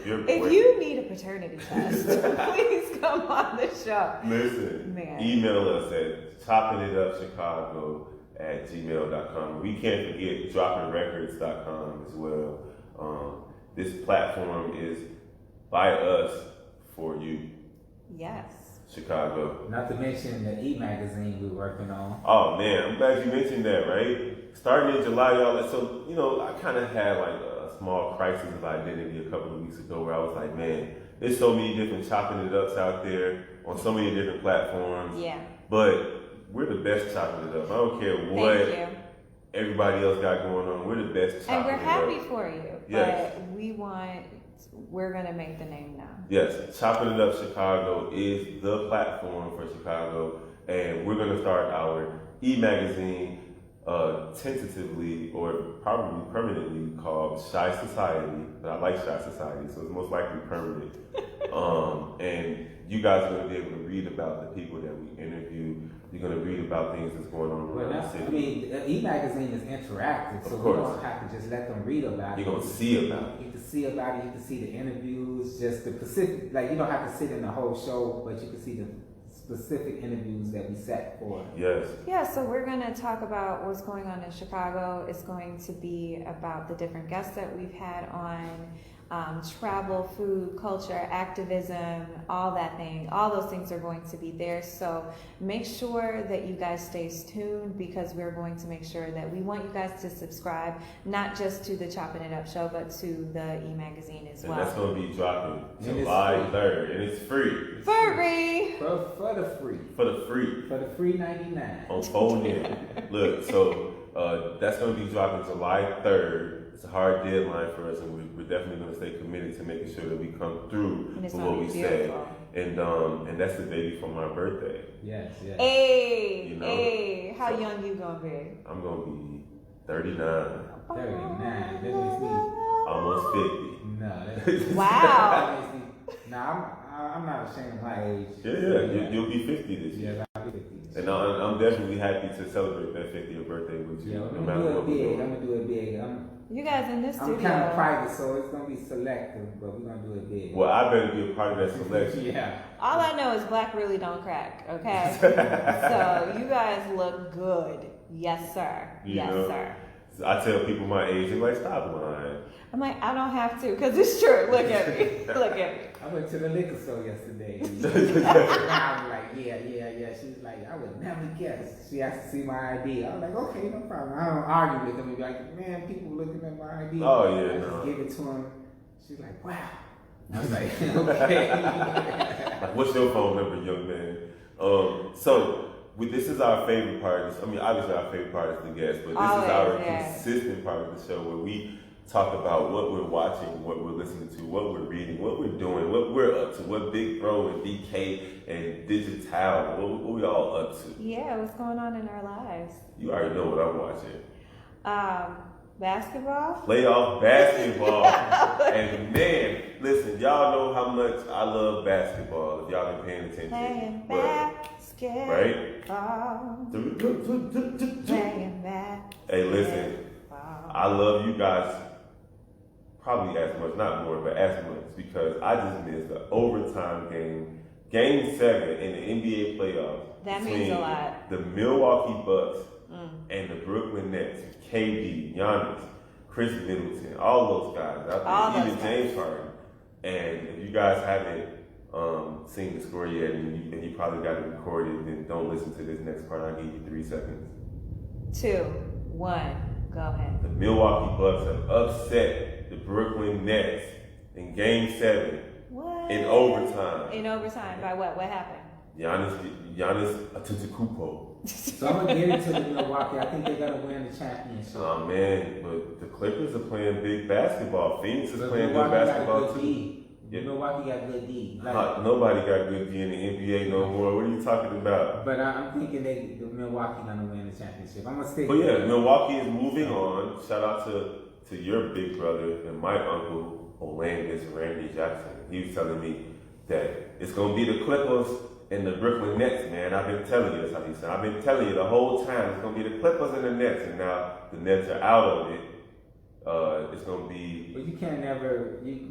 If you need a paternity test, please come on the show. Listen, email us at choppingitupchicago@gmail.com. We can't forget droppingrecords.com as well. This platform is by us for you. Yes. Chicago. Not to mention the e-magazine we're working on. Oh man, I'm glad you mentioned that, right? Starting in July, y'all. So, I kind of had like a small crisis of identity a couple of weeks ago where I was like, man, there's so many different chopping it ups out there on so many different platforms. Yeah. But we're the best chopping it up. I don't care what everybody else got going on. We're the best chopping it up. And we're happy for you. Yes. But we're going to make the name now. Yes, Chopping It Up Chicago is the platform for Chicago, and we're going to start our e-magazine tentatively or probably permanently called Shy Society. But I like Shy Society, so it's most likely permanent. And you guys are going to be able to read about the people that we interview. You're going to read about things that's going on around the city. I mean, the e-magazine is interactive, so we don't have to just let them read about it. You're going to see about it. You can see about it, you can see the interviews, just the specific, like you don't have to sit in the whole show, but you can see the specific interviews that we set for. Yes. Yeah, so we're going to talk about what's going on in Chicago. It's going to be about the different guests that we've had on, travel, food, culture, activism, all those things are going to be there. So make sure that you guys stay tuned because we're going to make sure that we want you guys to subscribe, not just to the Chopping It Up show, but to the e-magazine as well. And that's going to be dropping July 3rd, and it's free. Free! For the free. For the free. For the free 99. On phone in. Look, so that's going to be dropping July 3rd. It's a hard deadline for us, and we're definitely going to stay committed to making sure that we come through with what we say. And that's the baby for my birthday. Yes. Hey, how young you gonna be? I'm gonna be 39. 39. That makes me almost 50. No. Wow. I'm not ashamed of my age. Yeah. You'll be 50 this year. Yeah, I'll be 50. And I'm definitely happy to celebrate that 50th birthday with you. Yeah, I'm gonna do it big. You guys in this studio. I'm kind of private, so it's gonna be selective, but we're gonna do it big. Well, I better be a part of that selection. Yeah. All I know is black really don't crack, okay? So you guys look good. Yes, sir. Sir. I tell people my age, they're like, stop lying. I'm like, I don't have to, because it's true. Look at me. I went to the liquor store yesterday. And I was like, yeah. She was like, I would never guess. She asked to see my ID. I was like, okay, no problem. I don't argue with them and be like, man, people looking at my ID. Oh, yeah, I just give it to them. She's like, wow. I was like, okay. Like, what's your phone number, young man? This is our favorite part. I mean, obviously our favorite part is the guest, but this is our consistent part of the show where we talk about what we're watching, what we're listening to, what we're reading, what we're doing, what we're up to, what Big Bro and DK and Digital, what we all up to. Yeah, what's going on in our lives? You already know what I'm watching. Basketball? Playoff basketball. And man, listen, y'all know how much I love basketball, if y'all been paying attention. Playing basketball. Right? Playing basketball. Hey, listen, I love you guys probably as much, not more, but as much, because I just missed the overtime game 7 in the NBA playoffs. That means a lot. The Milwaukee Bucks and the Brooklyn Nets, KD, Giannis, Chris Middleton, all those guys out there, even James Harden. And if you guys haven't seen the score yet, and you probably got it recorded, then don't listen to this next part. I'll give you 3 seconds. 2, 1, go ahead. The Milwaukee Bucks have upset the Brooklyn Nets in Game 7 in overtime. In overtime, by what? What happened? Giannis Antetokounmpo. So I'm gonna get into the Milwaukee. I think they're gonna win the championship. Oh man, but the Clippers are playing big basketball. Phoenix is playing good basketball too. Milwaukee got good D. Nobody got good D in the NBA no more. What are you talking about? But I'm thinking the Milwaukee gonna win the championship. I'm gonna stick. But yeah, Milwaukee is moving on. Shout out to your big brother and my uncle, Olandis Randy Jackson. He was telling me that it's gonna be the Clippers and the Brooklyn Nets, man. I've been telling you, that's how he said. I've been telling you the whole time it's gonna be the Clippers and the Nets, and now the Nets are out of it. It's it's going to be. But you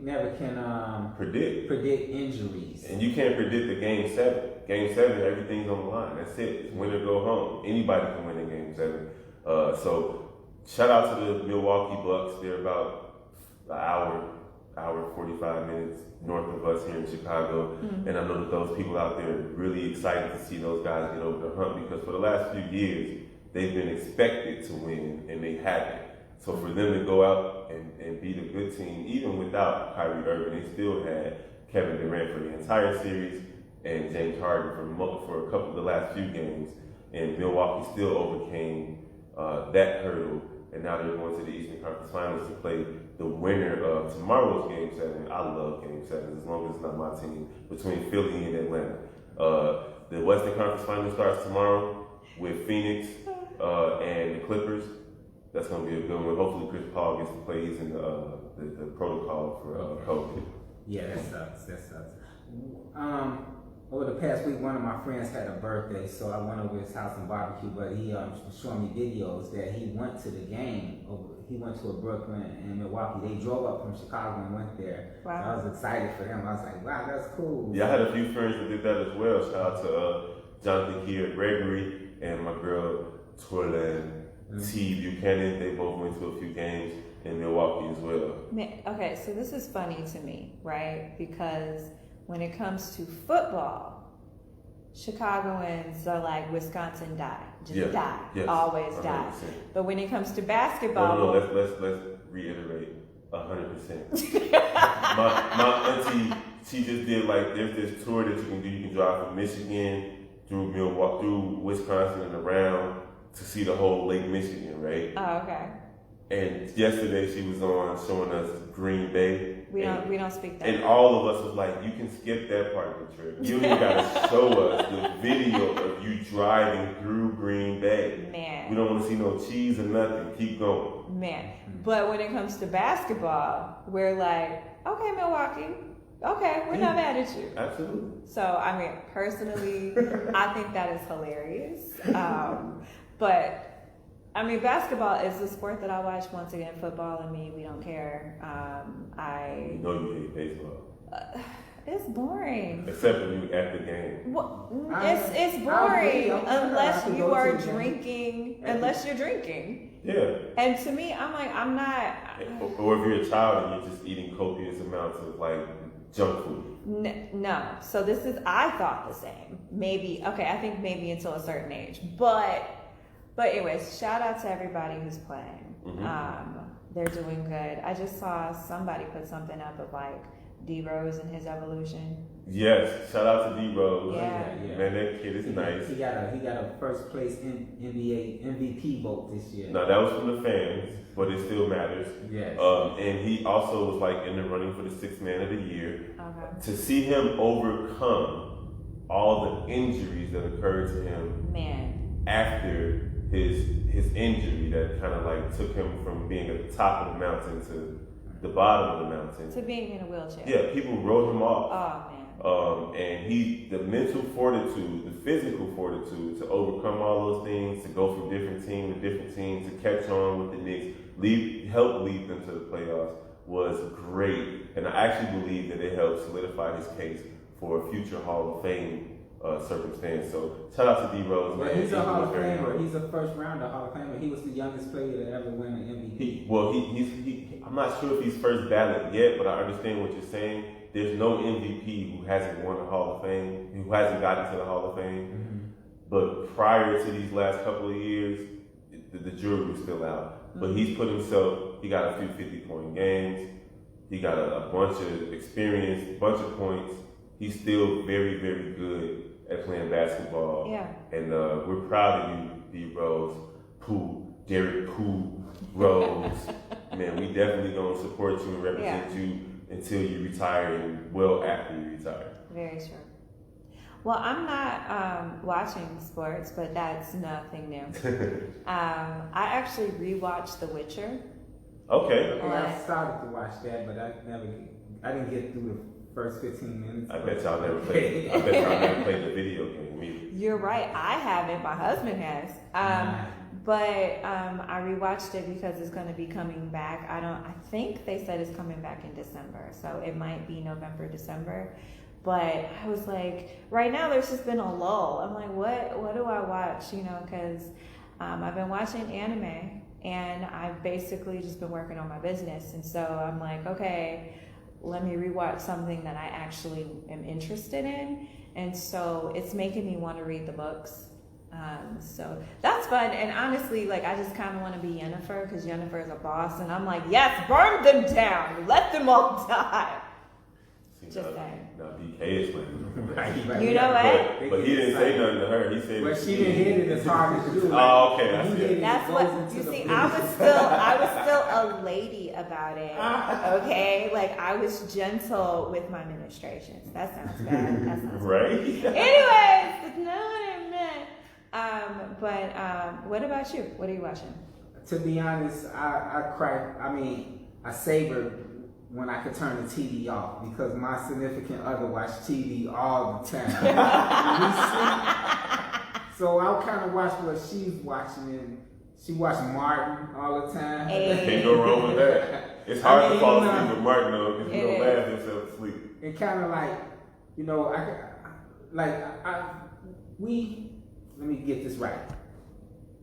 never can predict injuries. And you can't predict the Game 7. Game 7, everything's on the line. That's it. It's win or go home. Anybody can win in Game 7. So shout out to the Milwaukee Bucks. They're about an hour 45 minutes north of us here in Chicago. Mm-hmm. And I know that those people out there are really excited to see those guys get over the hump, because for the last few years, they've been expected to win, and they haven't. So for them to go out and beat a good team, even without Kyrie Irving, they still had Kevin Durant for the entire series and James Harden for a couple of the last few games. And Milwaukee still overcame that hurdle, and now they're going to the Eastern Conference Finals to play the winner of tomorrow's Game 7. I love Game 7, as long as it's not my team, between Philly and Atlanta. The Western Conference Finals starts tomorrow with Phoenix and the Clippers. That's going to be a good one. Hopefully Chris Paul gets to play. He's in the protocol for COVID. Yeah, that sucks. Over the past week, one of my friends had a birthday, so I went over his house and barbecued. But he was showing me videos that he went to the game. He went to a Brooklyn and Milwaukee. They drove up from Chicago and went there. Wow. So I was excited for him. I was like, wow, that's cool. Yeah, I had a few friends that did that as well. Shout out to Jonathan Kier Gregory and my girl Torland T. Buchanan. They both went to a few games in Milwaukee as well. Okay, so this is funny to me, right? Because when it comes to football, Chicagoans are like Wisconsin die. Just die. Yes. Always 100%. Die. But when it comes to basketball... No, let's reiterate 100%. my auntie, she just did there's this tour that you can do. You can drive from Michigan through Milwaukee, through Wisconsin and around to see the whole Lake Michigan, right? Oh, okay. And yesterday she was on showing us Green Bay. We don't speak that. And all of us was like, you can skip that part of the trip. You don't even gotta show us the video of you driving through Green Bay. Man. We don't want to see no cheese or nothing. Keep going. Man. But when it comes to basketball, we're like, okay, Milwaukee. Okay, we're not mad at you. Absolutely. So, I mean, personally, I think that is hilarious. But I mean, basketball is the sport that I watch. Once again, football and me, we don't care. You know you hate baseball. It's boring. Except when you at the game. Well, it's boring unless you are drinking. Unless you're drinking. Yeah. And to me, I'm not. Or if you're a child and you're just eating copious amounts of junk food. No. So I thought the same. Maybe. Okay, I think maybe until a certain age, but. But anyways, shout out to everybody who's playing. Mm-hmm. They're doing good. I just saw somebody put something up of D Rose and his evolution. Yes, shout out to D Rose. Yeah. Man, that kid is nice. He got a first place in NBA MVP vote this year. No, that was from the fans, but it still matters. Yes. And he also was in the running for the Sixth Man of the Year. Okay. To see him overcome all the injuries that occurred to him. Man. After his injury that kind of took him from being at the top of the mountain to the bottom of the mountain. To being in a wheelchair. Yeah, people wrote him off. Oh, man. And the mental fortitude, the physical fortitude to overcome all those things, to go from different team to different team, to catch on with the Knicks, help lead them to the playoffs was great. And I actually believe that it helped solidify his case for a future Hall of Fame circumstance. So shout out to D Rose. Well, he's a Hall of Famer. He's a first rounder Hall of Famer. He was the youngest player to ever win an MVP. I'm not sure if he's first ballot yet, but I understand what you're saying. There's no MVP who hasn't won a Hall of Fame, who hasn't gotten to the Hall of Fame. Mm-hmm. But prior to these last couple of years, the jury was still out. Mm-hmm. But he's put himself. He got a few 50-point games. He got a bunch of experience, a bunch of points. He's still very, very good at playing basketball. Yeah. And we're proud of you, D Rose, Derek Rose. Man, we definitely gonna support you and represent you until you retire and well after you retire. Very true. Well, I'm not watching sports, but that's nothing new. I actually rewatched The Witcher. Okay. I started to watch that, but I didn't get through the first 15 minutes. I bet y'all never played the video game either. You're right. I haven't. My husband has. But I rewatched it because it's going to be coming back. I think they said it's coming back in December, so it might be November, December. But I was like, right now there's just been a lull. I'm like, what do I watch? You know, because I've been watching anime, and I've basically just been working on my business. And so I'm like, okay, let me rewatch something that I actually am interested in. And so it's making me want to read the books. So that's fun. And honestly, like, I just kind of want to be Yennefer, because Yennefer is a boss. And I'm like, yes, burn them down. Let them all die. Just saying. Now BK is playing. You know what? But he didn't say nothing to her. He said. But she didn't hit it as hard as you. Oh, okay. I see. That's what you see. I was still a lady about it. Okay, like I was gentle with my ministrations. That sounds bad. That sounds right. Anyways, that's not what I meant. But what about you? What are you watching? To be honest, I cry. I mean, I savored when I could turn the TV off, because my significant other watched TV all the time. So I'll kind of watch what she's watching, and she watched Martin all the time. Hey. Can't go wrong with that. It's hard to fall asleep with Martin though, because you don't laugh yourself to sleep. And kind of like, you know, let me get this right.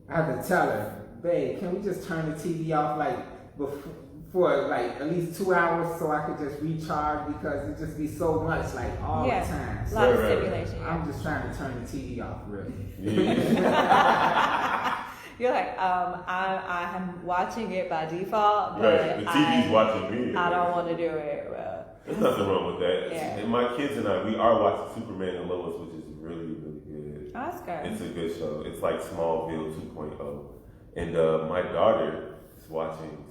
I had to tell her, babe, can we just turn the TV off like before? For like at least 2 hours, so I could just recharge, because it just be so much like all the time. A lot of stimulation. I'm just trying to turn the TV off, really. Yeah. You're like, I am watching it by default, but Right. The TV's watching me. I don't want to do it. Well, there's nothing wrong with that. Yeah. And my kids and I, we are watching Superman and Lois, which is really, really good. oh, that's good. It's a good show. It's like Smallville 2.0. And my daughter is watching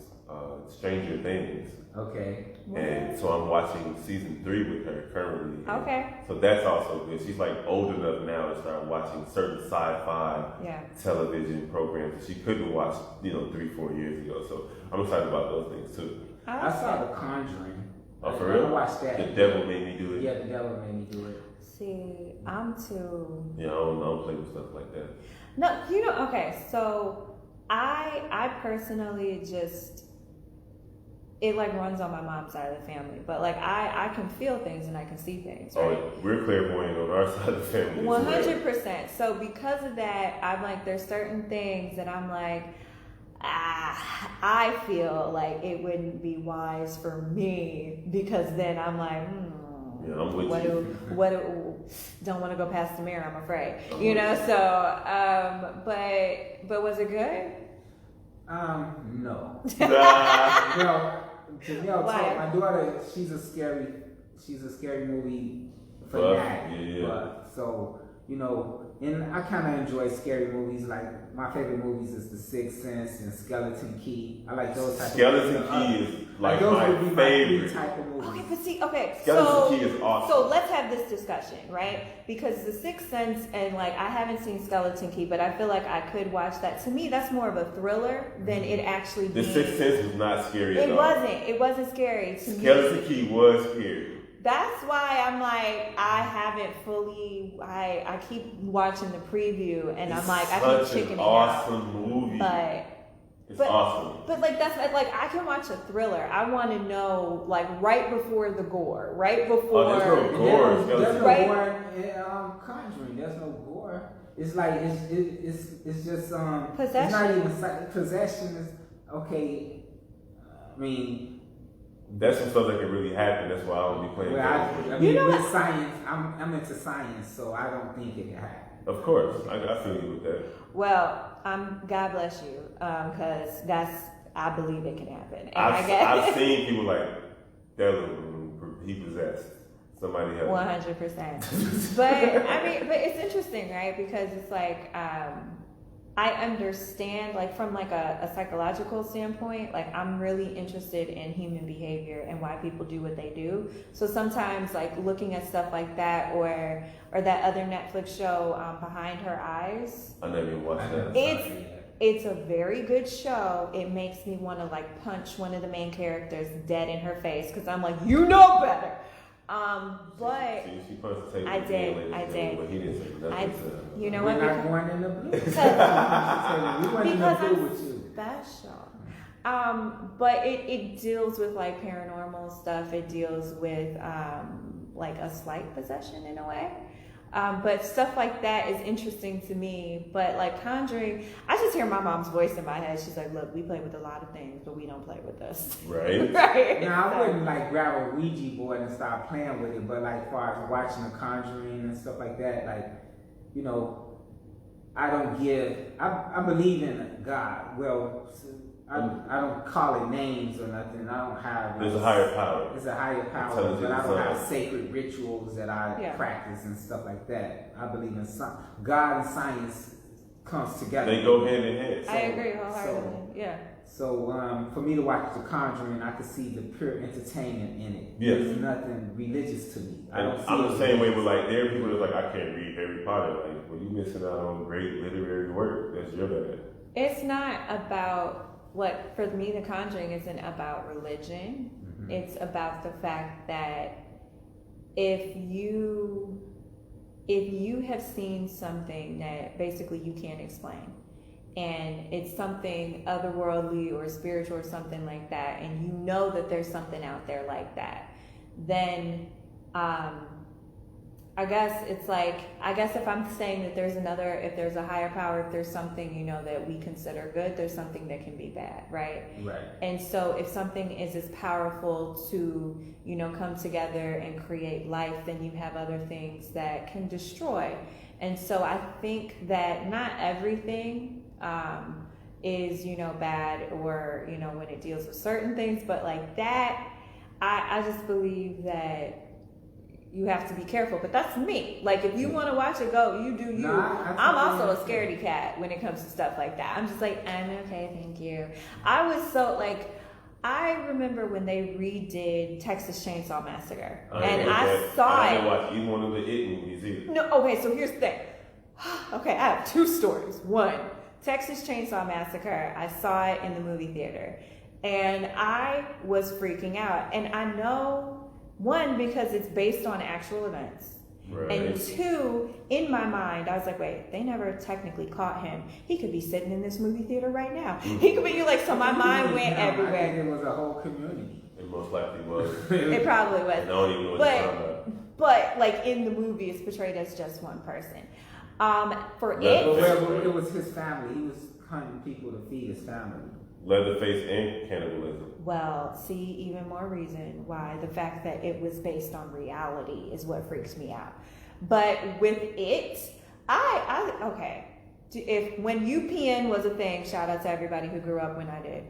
Stranger Things. Okay. And so I'm watching season 3 with her currently. Okay. So that's also good. She's like old enough now to start watching certain sci-fi television programs that she couldn't watch, 3-4 years ago. So I'm excited about those things too. I saw The Conjuring. Oh, for real? I watched that. The devil made me do it. Yeah, the devil made me do it. See, I'm too. Yeah, I don't play with stuff like that. No, okay. So I personally just. It like runs on my mom's side of the family, but like I can feel things and I can see things. Right? Oh, we're clairvoyant on our side of the family. 100%. So because of that, I'm like, there's certain things that I'm like, I feel like it wouldn't be wise for me, because then I'm like, yeah, I'm with you. Don't want to go past the mirror, I'm afraid. I'm So but was it good? No. Nah. Janelle told my daughter she's a scary movie fanatic. Yeah. But, so, and I kind of enjoy scary movies. Like, my favorite movies is The Sixth Sense and Skeleton Key. I like those type of movies. Skeleton Key is like those my would be favorite. My type of movies. Okay, but see, Skeleton Key is awesome. So let's have this discussion, right? Because The Sixth Sense, and like I haven't seen Skeleton Key, but I feel like I could watch that. To me, that's more of a thriller than it actually being. The Sixth Sense was not scary at all. It wasn't scary to me. Skeleton Key was scary. That's why I'm like, I haven't fully. I keep watching the preview, and I'm like, I keep checking it out. It's awesome movie. But awesome. But like that's like I can watch a thriller. I want to know like right before the gore, right before. Oh, there's no gore. There's no Right? gore in Conjuring. There's no gore. It's like it's just Possession. It's not even possession. Is okay. I mean. That's some stuff that can really happen. That's why I don't be playing games. With science, I'm into science, so I don't think it can happen. Of course, I feel you with that. Well, God bless you, because I believe it can happen. And I've seen people like that. He possessed somebody else. 100%. But it's interesting, right? Because it's like I understand, like from like a psychological standpoint, like I'm really interested in human behavior and why people do what they do. So sometimes like looking at stuff like that or that other Netflix show, Behind Her Eyes. I never even watched that. It's a very good show. It makes me want to like punch one of the main characters dead in her face, because I'm like, you know better. But she punched the table. I did. But he didn't say nothing. You know We're what? not going in the blue. We went in the Because blue I'm with you. special. But it deals with like paranormal stuff. It deals with like a slight possession in a way. But stuff like that is interesting to me. But like Conjuring, I just hear my mom's voice in my head. She's like, "Look, we play with a lot of things, but we don't play with this." Right. Right. Now I wouldn't like grab a Ouija board and start playing with it, but like as far as watching The Conjuring and stuff like that, like, you know, I believe in God. Well, I don't call it names or nothing. I don't have. There's a higher power. It's a higher power, but I don't have sacred rituals that I practice and stuff like that. I believe in God and science comes together. They go hand in hand. I agree wholeheartedly. So for me to watch The Conjuring, I could see the pure entertainment in it. Yes. There's nothing religious to me. I'm the same way with like there are people that's like, I can't read Harry Potter. Like, well, you missing out on great literary work. That's your bad. It's not about for me, The Conjuring isn't about religion. Mm-hmm. It's about the fact that if you have seen something that basically you can't explain, and it's something otherworldly or spiritual or something like that, and you know that there's something out there like that, then I guess it's like, if I'm saying that if there's a higher power, if there's something, you know, that we consider good, there's something that can be bad, right? Right. And so if something is as powerful to, you know, come together and create life, then you have other things that can destroy. And so I think that not everything is, you know, bad, or, you know, when it deals with certain things, but like that, I just believe that you have to be careful. But that's me. Like, if you want to watch it, go. You do you. No, I'm also a scaredy cat when it comes to stuff like that. I'm just like, I'm okay, thank you. I was so like, I remember when they redid Texas Chainsaw Massacre, and I saw it. I didn't watch either one of the It movies either. No, okay. So here's the thing. Okay, I have two stories. One, Texas Chainsaw Massacre. I saw it in the movie theater, and I was freaking out. And I know. One, because it's based on actual events. Right. And two, in my mind, I was like, wait, they never technically caught him. He could be sitting in this movie theater right now. Mm-hmm. He could be, so my mind went everywhere. I think it was a whole community. It most likely was. It probably was. I don't even know what you're talking about. But, like, in the movie, it's portrayed as just one person. It was his family. He was hunting people to feed his family. Leatherface and cannibalism. Well, see, even more reason why the fact that it was based on reality is what freaks me out. But with it, okay. If when UPN was a thing, shout out to everybody who grew up when I did.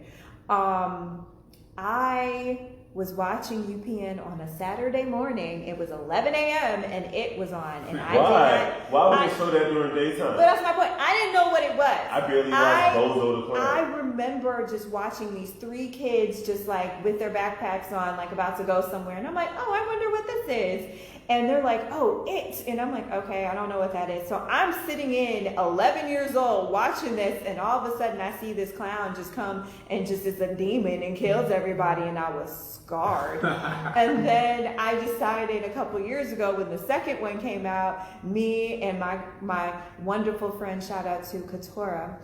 I was watching UPN on a Saturday morning. It was 11 a.m. and it was on. And Why would they show that during daytime? But that's my point. I didn't know what it was. I barely watched Bozo the Clown. I remember just watching these three kids just like with their backpacks on, like about to go somewhere. And I'm like, oh, I wonder what this is. And they're like, oh, it. And I'm like, okay, I don't know what that is. So I'm sitting in 11 years old watching this. And all of a sudden I see this clown just come and just is a demon and kills everybody. And I was scarred. And then I decided a couple years ago when the second one came out, me and my wonderful friend, shout out to Katora,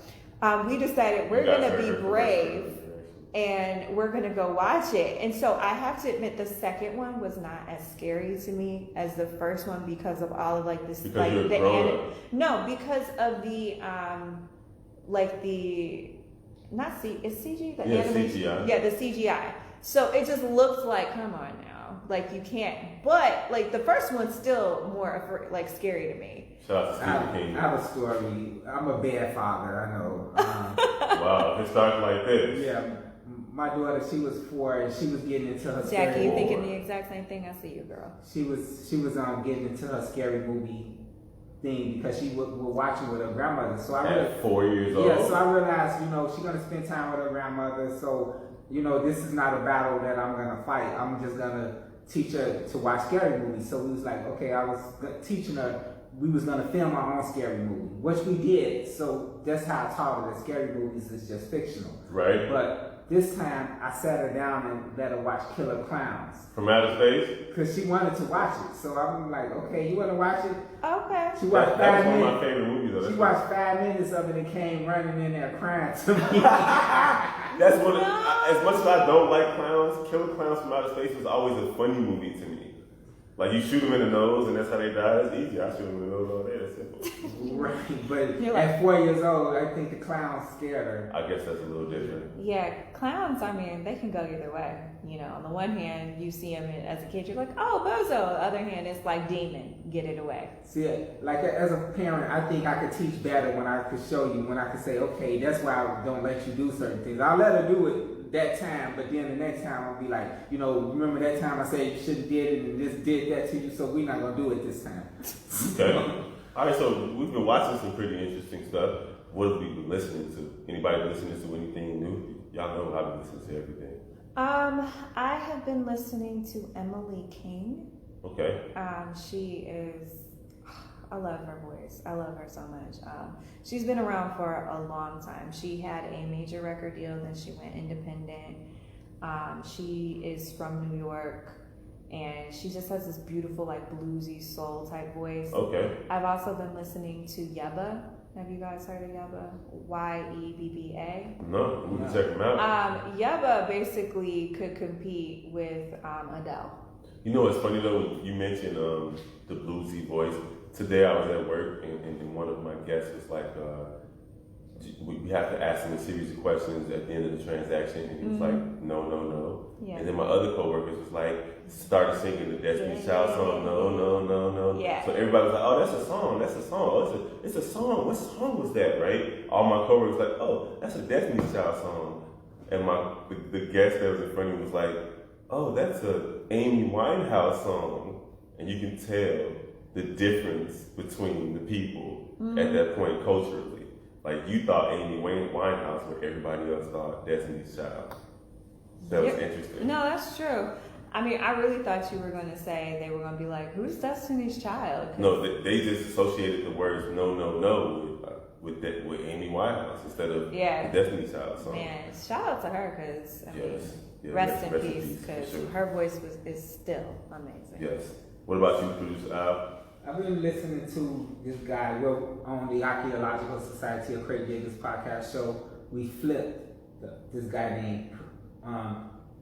we decided we're going to be brave. And we're going to go watch it. And so I have to admit the second one was not as scary to me as the first one because of all of like this. Because like you're the No, because of the like the not C is CG the animation. CGI. Yeah, the CGI. So it just looks like, come on now, like you can't. But like the first one's still more like scary to me. Shout out to Stephen King. I have a story. I'm a bad father. I know. Wow, it started like this. Yeah. My daughter, she was 4, and she was getting into her Jackie, scary you thinking the exact same thing? I see you, girl. She was getting into her scary movie thing because she was watching with her grandmother. So I At 4 years old. Yeah, so I realized, she's gonna spend time with her grandmother. So this is not a battle that I'm gonna fight. I'm just gonna teach her to watch scary movies. So we was like, okay, I was teaching her. We was gonna film our own scary movie, which we did. So that's how I taught her that scary movies is just fictional. Right. But this time I sat her down and let her watch Killer Clowns. From Outer Space? Because she wanted to watch it. So I'm like, okay, you want to watch it? Okay. She watched That 5 was one minutes. of my favorite movies, though. She watched 5 minutes of it and came running in there crying to me. That's one of, as much as I don't like clowns, Killer Clowns from Outer Space was always a funny movie to me. Like, you shoot them in the nose and that's how they die. It's easy. I shoot them in the nose all day. That's simple. Right, but You're at 4 years old, I think the clown scared her. I guess that's a little different. Yeah, clowns, I mean, they can go either way. You know, on the one hand, you see them as a kid, you're like, oh, bozo. On the other hand, it's like demon, get it away. See, like as a parent, I think I could teach better when I could show you, when I could say, okay, that's why I don't let you do certain things. I'll let her do it that time, but then the next time I'll be like, you know, remember that time I said you shouldn't did it and this did that to you, so we're not gonna do it this time. Okay. All right, so we've been watching some pretty interesting stuff. What have we been listening to? Anybody listening to anything new? Y'all know I've been listening to everything. I have been listening to Emily King. Okay. She is, I love her voice. I love her so much. She's been around for a long time. She had a major record deal, then she went independent. She is from New York, and she just has this beautiful, like, bluesy soul type voice. Okay. I've also been listening to Yebba. Have you guys heard of Yebba? Yebba. No, we can check them out. Yebba basically could compete with Adele. You know what's funny though? You mentioned the bluesy voice. Today I was at work and one of my guests was like, we have to ask him a series of questions at the end of the transaction, and he was like, no. Yeah. And then my other coworkers was like, started singing the Destiny's Child song, no. Yeah. So everybody was like, oh, that's a song. Oh, it's a song. What song was that, right? All my coworkers was like, oh, that's a Destiny's Child song. And the guest that was in front of me was like, oh, that's a Amy Winehouse song. And you can tell the difference between the people at that point culturally. Like, you thought Amy Winehouse, where everybody else thought Destiny's Child. That was interesting. No, that's true. I mean, I really thought you were going to say they were going to be like, who's Destiny's Child? No, they just associated the words no with Amy Winehouse instead of the Destiny's Child song. Man, shout out to her because, I mean, Yeah, rest in peace, because sure. her voice is still amazing. Yes. What about you, producer Al? I've been listening to this guy. We're on the Archaeological Society of Crate Diggers podcast show. We flipped this guy named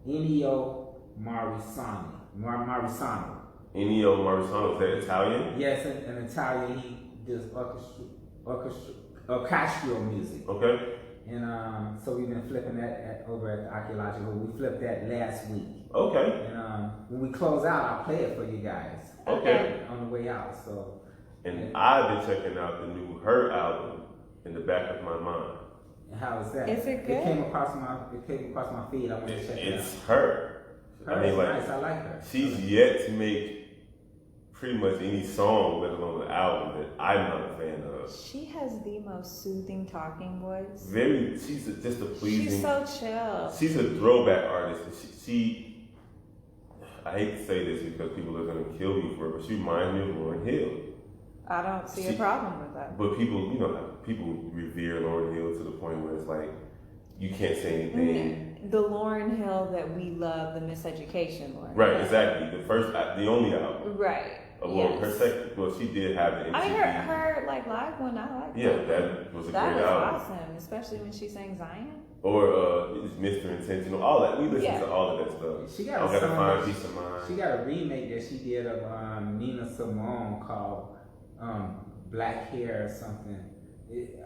Ennio Marisani. Ennio Marisani, is that Italian? Yes, an Italian. He does orchestral music. Okay. And so we've been flipping that over at the Archaeological. We flipped that last week. Okay. And when we close out, I'll play it for you guys. Okay. On the way out. So. And I've been checking out the new Her album, In the Back of My Mind. And how is that? Is it good? It came across my feed. I want to check it out. It's her. Her is nice. I like her. She's yet to make pretty much any song, let alone an album, that I'm not a fan of. She has the most soothing talking voice. She's just a pleasing. She's so chill. She's a throwback artist. She I hate to say this because people are going to kill me for it, but she reminds me of Lauryn Hill. I don't see a problem with that. But people revere Lauryn Hill to the point where it's like, you can't say anything. The Lauryn Hill that we love, the Miseducation Lauryn. Right, exactly. The only album. Right. Well, her second, she did have the MTV. I mean, her like live one, I like. Yeah, that was a great album. That was awesome, especially when she sang Zion. Or Mr. Intentional, all that. We listen to all of that stuff. She got I gotta find peace of mind. She got a remake that she did of Nina Simone called Black Hair or something.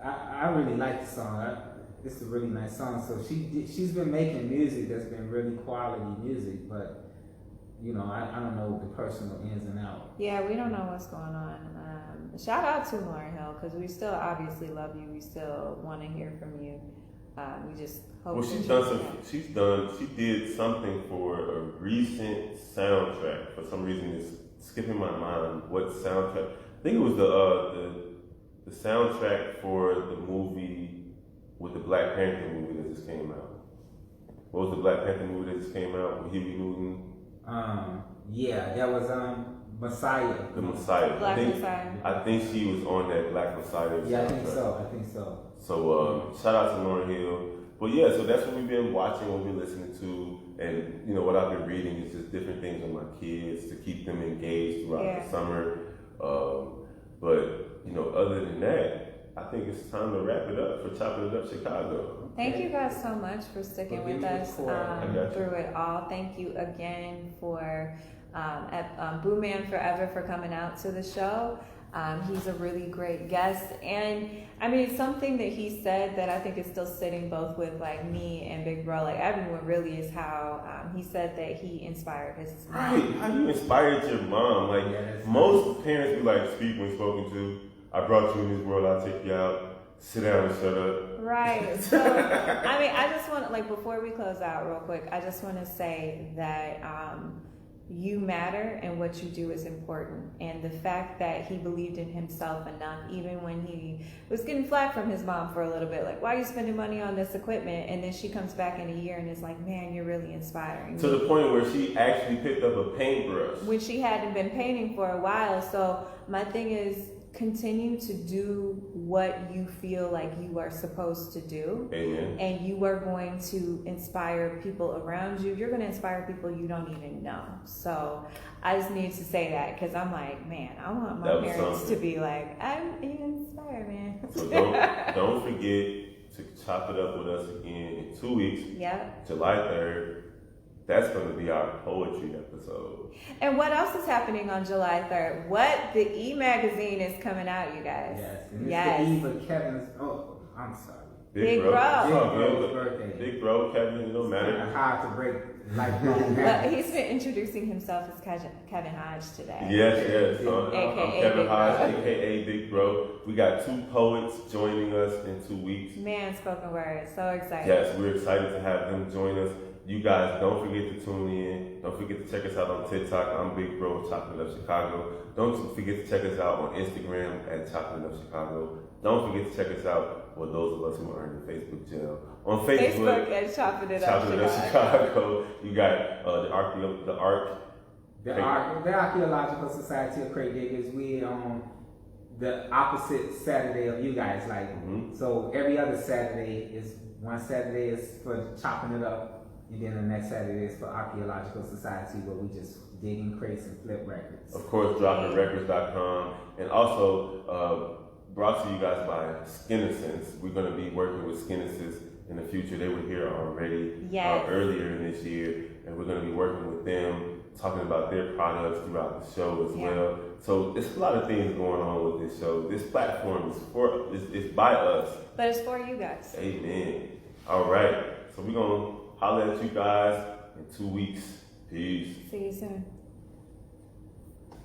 I really like the song. It's a really nice song. So she's been making music that's been really quality music, but you know, I don't know the personal ins and outs. Yeah, we don't know what's going on. Shout out to Lauryn Hill because we still obviously love you. We still want to hear from you. We just hope. Well, she did something for a recent soundtrack. For some reason, it's skipping my mind. What soundtrack? I think it was the soundtrack for the movie with the Black Panther movie that just came out. What was the Black Panther movie that just came out with Huey Newton? Yeah, that was Messiah. The Messiah. Black Messiah. I think she was on that Black Messiah. Yeah, soundtrack. I think so. So shout out to Lauryn Hill. But yeah, so that's what we've been watching, what we've been listening to, and you know what I've been reading is just different things with my kids to keep them engaged throughout the summer. But you know, other than that, I think it's time to wrap it up for Chopping It Up Chicago. Thank you guys so much for sticking with us through it all. Thank you again for Boo Man Forever for coming out to the show. He's a really great guest, and I mean something that he said that I think is still sitting both with like me and Big Bro, like everyone really, is how he said that he inspired his mom. Right, how you inspired your mom? Like most parents be like, speak when spoken to. I brought you in this world, I'll take you out. Sit down and shut up. Right. So I mean, I just want to, like, before we close out real quick, I just want to say that you matter and what you do is important. And the fact that he believed in himself enough, even when he was getting flack from his mom for a little bit, like, why are you spending money on this equipment? And then she comes back in a year and is like, man, you're really inspiring. To the point where she actually picked up a paintbrush. When she hadn't been painting for a while. So my thing is, continue to do what you feel like you are supposed to do. Amen. And you are going to inspire people around you. You're going to inspire people you don't even know. So I just need to say that because I'm like, man, I want my parents to be like, I'm inspired, man. So don't forget to chop it up with us again in 2 weeks. Yep. July 3rd. That's going to be our poetry episode. And what else is happening on July 3rd? What? The E-Magazine is coming out, you guys. Yes. And it's the eve of Kevin's, I'm sorry. Big Bro. Big Bro's birthday. Big Bro, Kevin, it don't matter. It's hard to break lifelong But habits. he's been introducing himself as Kevin Hodge today. Yes. I'm AKA Kevin Big Hodge, Bro. a.k.a. Big Bro. We got 2 poets joining us in 2 weeks. Man, spoken word. So excited. Yes, we're excited to have them join us. You guys, don't forget to tune in. Don't forget to check us out on TikTok. I'm Big Bro, Chopping Up Chicago. Don't forget to check us out on Instagram at Chopping Up Chicago. Don't forget to check us out, well, those of us who are in the Facebook jail. On Facebook at Chopping It Chopping It Up Chicago. You got The Archaeological Society of Crate Diggers. We on the opposite Saturday of you guys. So every other Saturday is, one Saturday is for Chopping It Up. And then the next Saturday is for Archaeological Society, where we just dig in crates and flip records. Of course, droppingrecords.com. And also brought to you guys by Skinnescence. We're going to be working with Skinnescence in the future. They were here already earlier in this year. And we're going to be working with them, talking about their products throughout the show as well. So there's a lot of things going on with this show. This platform is it's by us. But it's for you guys. Amen. All right. So we're going to holler at you guys in 2 weeks. Peace. See you soon.